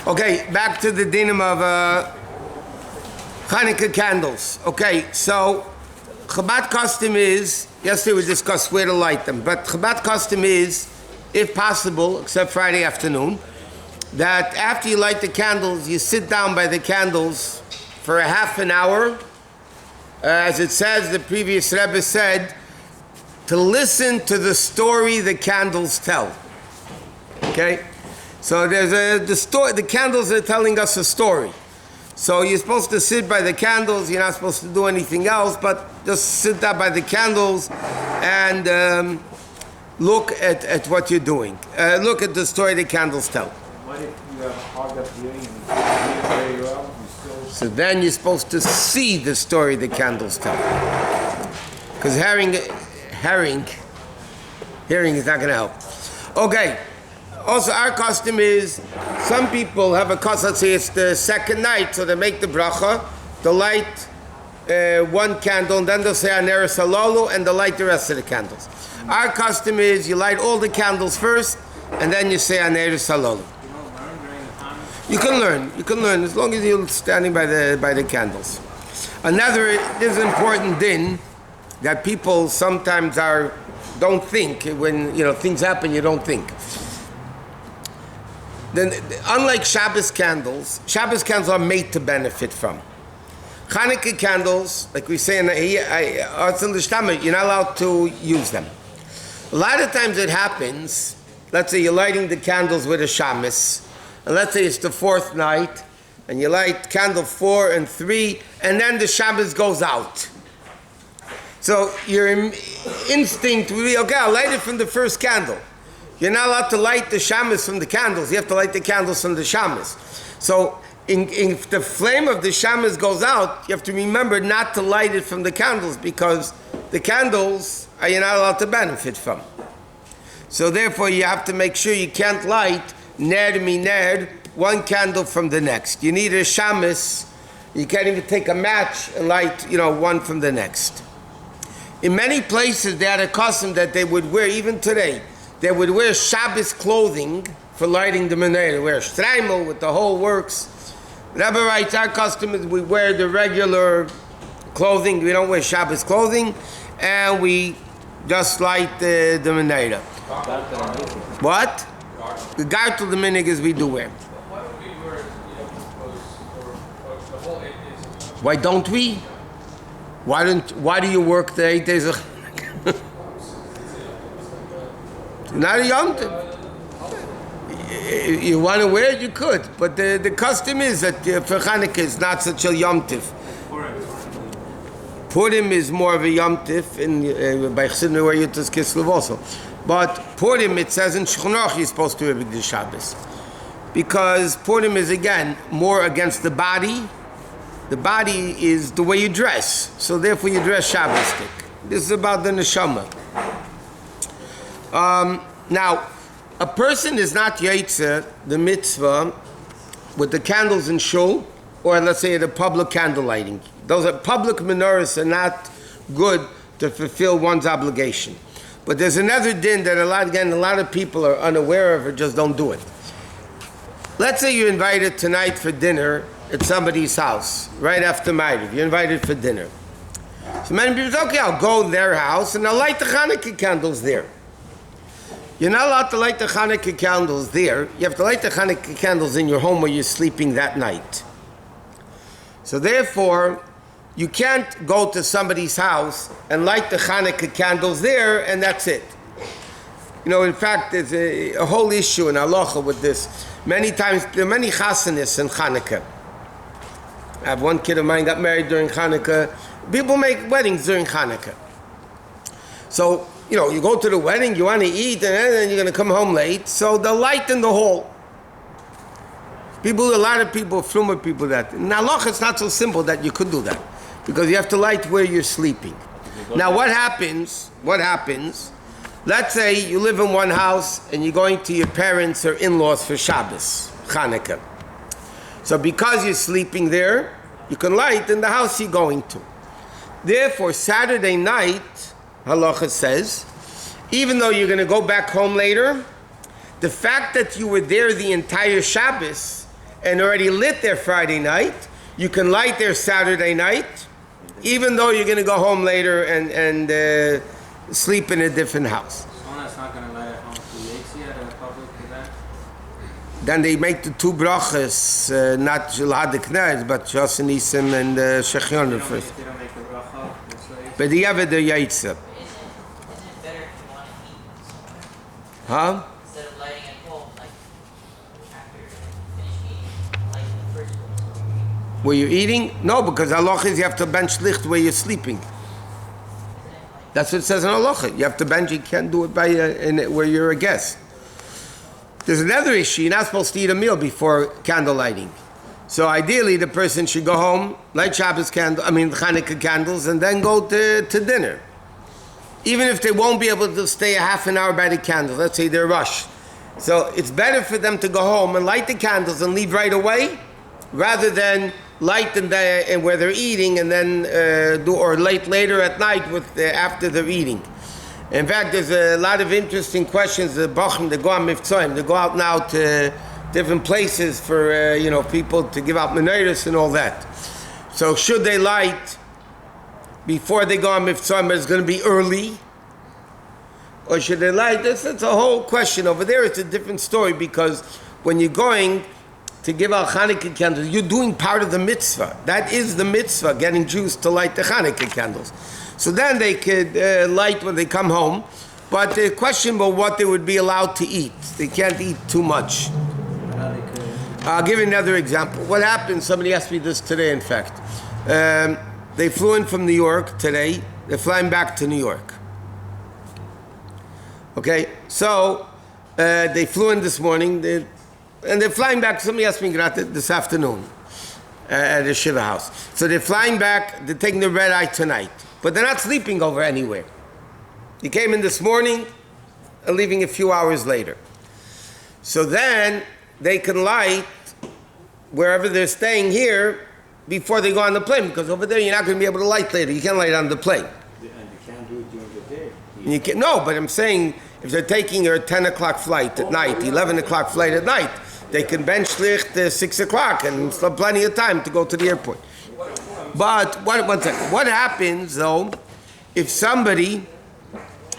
Okay, back to the dinim of Chanukah candles. Okay, so Chabad custom is, yesterday we discussed where to light them, but Chabad custom is, if possible, except Friday afternoon, that after you light the candles, you sit down by the candles for a half an hour. As it says, the previous Rebbe said, to listen to the story the candles tell. Okay? So there's the story, the candles are telling us a story. So you're supposed to sit by the candles, you're not supposed to do anything else, but just sit there by the candles and look at what you're doing. Look at the story the candles tell. What if you have hard up hearing and you hear very well, you still... So then you're supposed to see the story the candles tell. Because hearing is not going to help. Okay. Also, our custom is, some people have a custom, let's say it's the second night, so they make the bracha, they light one candle, and then they'll say Aner Salalu, and they light the rest of the candles. Our custom is, you light all the candles first, and then you say Aner Salalu. You can learn, as long as you're standing by the candles. This is an important din, that people sometimes don't think, when things happen, you don't think. Then, unlike Shabbos candles are made to benefit from. Chanukah candles, like we say you're not allowed to use them. A lot of times it happens, let's say you're lighting the candles with a Shabbos, and let's say it's the fourth night, and you light candle 4 and 3, and then the Shabbos goes out. So your instinct will be, okay, I'll light it from the first candle. You're not allowed to light the shamas from the candles. You have to light the candles from the shamas. So if the flame of the shamas goes out, you have to remember not to light it from the candles, because the candles you're not allowed to benefit from. So therefore you have to make sure you can't light ner miner, one candle from the next. You need a shamas. You can't even take a match and light one from the next. In many places they had a custom that they would wear, even today, they would wear Shabbos clothing for lighting the menorah. They wear shtreimel with the whole works. Rabbi writes, our custom is we wear the regular clothing. We don't wear Shabbos clothing, and we just light the menorah. What? The gartel, the minig is we do wear. Why don't we? Why do you work the 8 days of not a Yom Tov. You want to wear it, you could. But the custom is that for Chanukah it's not such a Yom Tov. Purim is more of a Yom Tov, and by Chassidus where Yutas Kislev also. But Purim, it says in Chanukah you're supposed to wear B'gdish Shabbos. Because Purim is, again, more against the body. The body is the way you dress. So therefore you dress Shabbosdik. This is about the neshama. Now, a person is not yaitze the mitzvah with the candles in shul, or let's say at a public candle lighting. Those are public menorahs are not good to fulfill one's obligation. But there's another din that a lot of people are unaware of or just don't do it. Let's say you're invited tonight for dinner at somebody's house, right after Ma'ariv. You're invited for dinner. So many people say, okay, I'll go to their house and I'll light the Chanukah candles there. You're not allowed to light the Chanukah candles there. You have to light the Chanukah candles in your home where you're sleeping that night. So therefore, you can't go to somebody's house and light the Chanukah candles there, and that's it. In fact, there's a whole issue in halacha with this. Many times, there are many chasanis in Chanukah. I have one kid of mine got married during Chanukah. People make weddings during Chanukah. So, you go to the wedding, you want to eat, and then you're going to come home late. So they'll light in the hall. A lot of people, flumah people that. In halacha, it's not so simple that you could do that. Because you have to light where you're sleeping. Now what happens, let's say you live in one house and you're going to your parents or in-laws for Shabbos, Chanukah. So because you're sleeping there, you can light in the house you're going to. Therefore, Saturday night, halacha says, even though you're going to go back home later, the fact that you were there the entire Shabbos and already lit there Friday night, you can light there Saturday night, even though you're going to go home later and sleep in a different house. Someone that's not going to light at home for Yetzi at a public event? Then they make the two brachas, not halachic nights, but Shosanisim and Shechyon first. They don't make the bracha. But the Yaved the Yaitza. Isn't it better if you want to eat Huh? instead of lighting at home, like after you finish eating, like the first one? Where you're eating? No, because halacha is you have to bench licht where you're sleeping. That's what it says in halacha. You have to bench. You can't do it by where you're a guest. There's another issue. You're not supposed to eat a meal before candle lighting. So ideally, the person should go home, light Chanukah candles, and then go to dinner. Even if they won't be able to stay a half an hour by the candles, let's say they're rushed. So it's better for them to go home and light the candles and leave right away, rather than light them there and where they're eating and then light later at night after they're eating. In fact, there's a lot of interesting questions. The Bachim, they go on Mivtzoim, they go out now to different places for people to give out menorahs and all that. So should they light before they go on Mivtzoim, but it's going to be early? Or should they light? It's a whole question. Over there it's a different story, because when you're going to give out Chanukah candles, you're doing part of the mitzvah. That is the mitzvah, getting Jews to light the Chanukah candles. So then they could light when they come home, but the question about what they would be allowed to eat. They can't eat too much. I'll give you another example. What happened, somebody asked me this today, in fact. They flew in from New York today. They're flying back to New York. Okay, so they flew in this morning, and they're flying back. Somebody asked me this afternoon at the Shiva house. So they're flying back, they're taking the red eye tonight. But they're not sleeping over anywhere. They came in this morning and leaving a few hours later. So then they can light wherever they're staying here before they go on the plane, because over there you're not going to be able to light later. You can't light on the plane. And you can't do it during the day. No, but I'm saying if they're taking a 10 o'clock flight at night, 11 o'clock flight at night, they can bench licht 6 o'clock and still plenty of time to go to the airport. But one second. What happens though if somebody,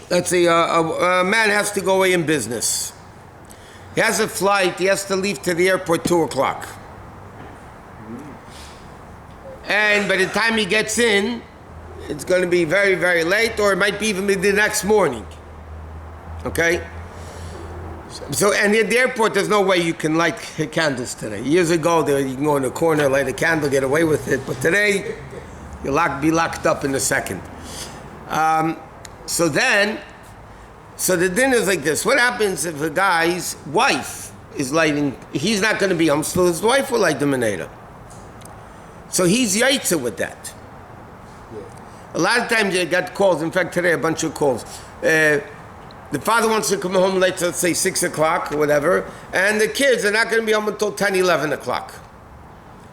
let's say a man has to go away in business. He has a flight, he has to leave to the airport 2 o'clock. And by the time he gets in, it's going to be very, very late, or it might be even the next morning. Okay? So, and at the airport, there's no way you can light candles today. Years ago, you can go in the corner, light a candle, get away with it. But today, you'll be locked up in a second. So the din is like this. What happens if a guy's wife is lighting? He's not going to be home, so his wife will light the menorah. So he's yaitza with that. A lot of times you got calls. In fact, today a bunch of calls. The father wants to come home late, let's say 6 o'clock or whatever, and the kids are not going to be home until 10, 11 o'clock.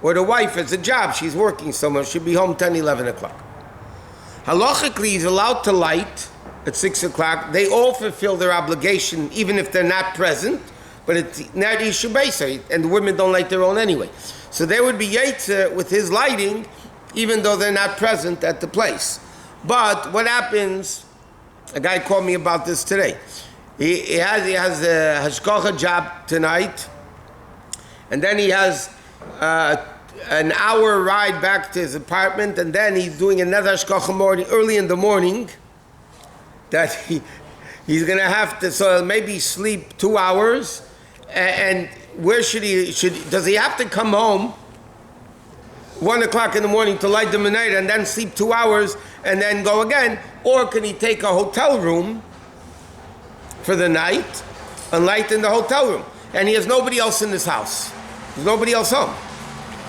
Or the wife has a job, she's working somewhere, she'll be home 10, 11 o'clock. Halachically, he's allowed to light at 6 o'clock. They all fulfill their obligation, even if they're not present, but it's not Ishu Beisa, and the women don't light their own anyway. So they would be yaitza with his lighting, even though they're not present at the place. But what happens? A guy called me about this today. He has a hashkacha job tonight, and then he has an hour ride back to his apartment, and then he's doing another hashkacha morning early in the morning. That he's going to have to maybe sleep 2 hours, and where does he have to come home 1 o'clock in the morning to light the menorah and then sleep 2 hours and then go again? Or can he take a hotel room for the night and light in the hotel room? And he has nobody else in his house. There's nobody else home.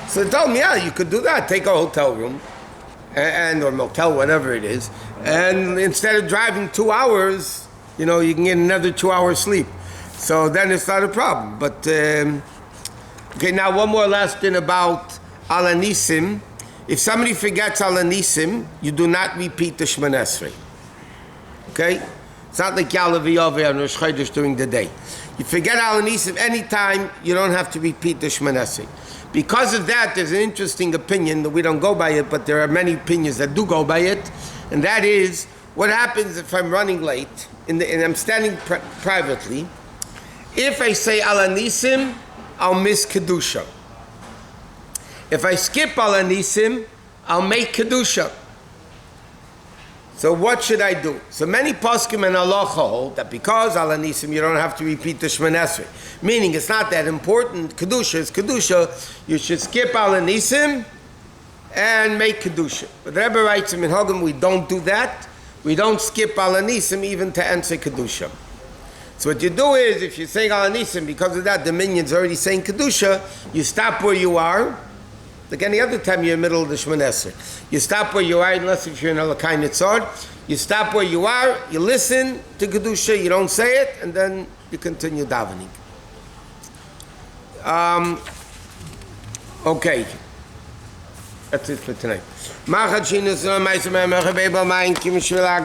So they told me, yeah, you could do that. Take a hotel room or motel, whatever it is. And instead of driving 2 hours, you can get another 2 hours sleep. So then it's not a problem. But, okay, now one more last thing about Alanisim. If somebody forgets Alanisim, you do not repeat the Shemon Esrei. Okay? It's not like Ya'aleh v'Yoveh on Rosh Chodesh during the day. You forget Al Nisim any time, you don't have to repeat the Shemoneh Esrei. Because of that, there's an interesting opinion that we don't go by it, but there are many opinions that do go by it, and that is, what happens if I'm running late and I'm standing privately? If I say Al Nisim, I'll miss Kedusha. If I skip Al Nisim, I'll make Kedusha. So what should I do? So many poskim and halacha hold that because Al Nisim you don't have to repeat the Shemoneh Esrei. Meaning it's not that important. Kedusha is Kedusha. You should skip Al Nisim and make Kedusha. But the Rebbe writes in Minhagim, we don't do that. We don't skip Al Nisim even to answer Kedusha. So what you do is, if you're saying Al Nisim, because of that the minyan's already saying Kedusha, you stop where you are. Like any other time you're in the middle of the Shemoneh Esrei. You stop where you are, unless if you're in a Lakai Nitzor. You stop where you are, you listen to Kedusha, you don't say it, and then you continue davening. Okay. That's it for tonight.